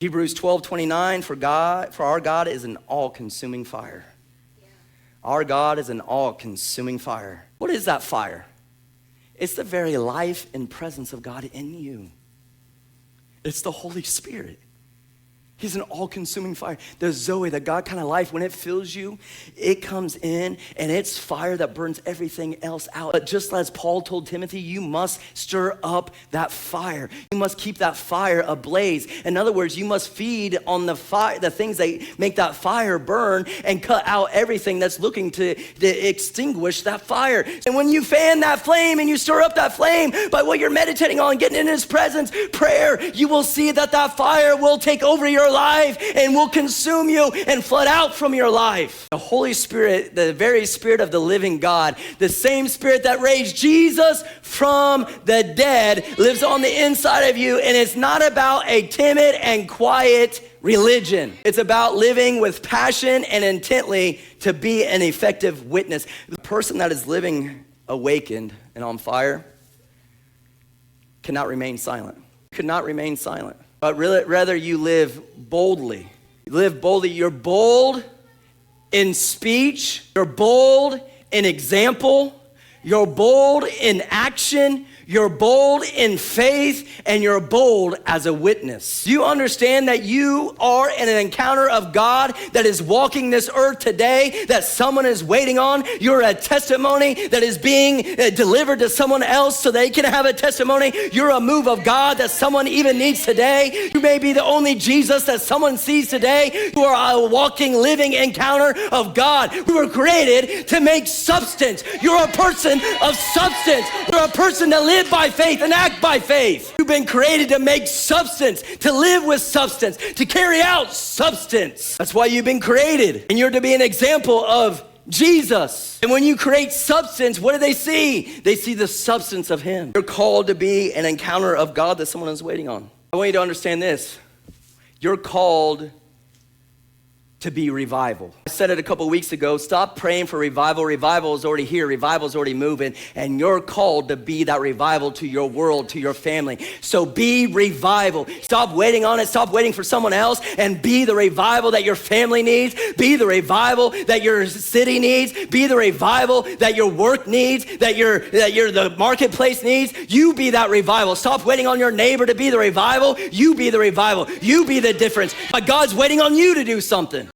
Hebrews 12:29, for our God is an all-consuming fire. Our God is an all-consuming fire. What is that fire? It's the very life and presence of God in you. It's the Holy Spirit. He's an all-consuming fire. The Zoe, the God kind of life, when it fills you, it comes in and it's fire that burns everything else out. But just as Paul told Timothy, you must stir up that fire. You must keep that fire ablaze. In other words, you must feed on the fire, the things that make that fire burn, and cut out everything that's looking to extinguish that fire. And when you fan that flame and you stir up that flame by what you're meditating on, getting in his presence, prayer, you will see that that fire will take over your life and will consume you and flood out from your life. The Holy Spirit, the very Spirit of the living God, the same Spirit that raised Jesus from the dead, lives on the inside of you, and it's not about a timid and quiet religion. It's about living with passion and intently to be an effective witness. The person that is living awakened and on fire cannot remain silent. Could not remain silent. But rather you live boldly. You live boldly. You're bold in speech. You're bold in example. You're bold in action. You're bold in faith, and you're bold as a witness. Do you understand that you are in an encounter of God that is walking this earth today, that someone is waiting on? You're a testimony that is being delivered to someone else so they can have a testimony. You're a move of God that someone even needs today. You may be the only Jesus that someone sees today. You are a walking, living encounter of God. We were created to make substance. You're a person of substance. You're a person that lives by faith and act by faith. You've been created to make substance, to live with substance, to carry out substance. That's why you've been created. And you're to be an example of Jesus. And when you create substance, what do they see? They see the substance of him. You're called to be an encounter of God that someone is waiting on. I want you to understand this. You're called to be revival. I said it a couple weeks ago, stop praying for revival. Revival is already here. Revival is already moving. And you're called to be that revival to your world, to your family. So be revival. Stop waiting on it. Stop waiting for someone else, and be the revival that your family needs. Be the revival that your city needs. Be the revival that your work needs, that the marketplace needs. You be that revival. Stop waiting on your neighbor to be the revival. You be the revival. You be the difference. But God's waiting on you to do something.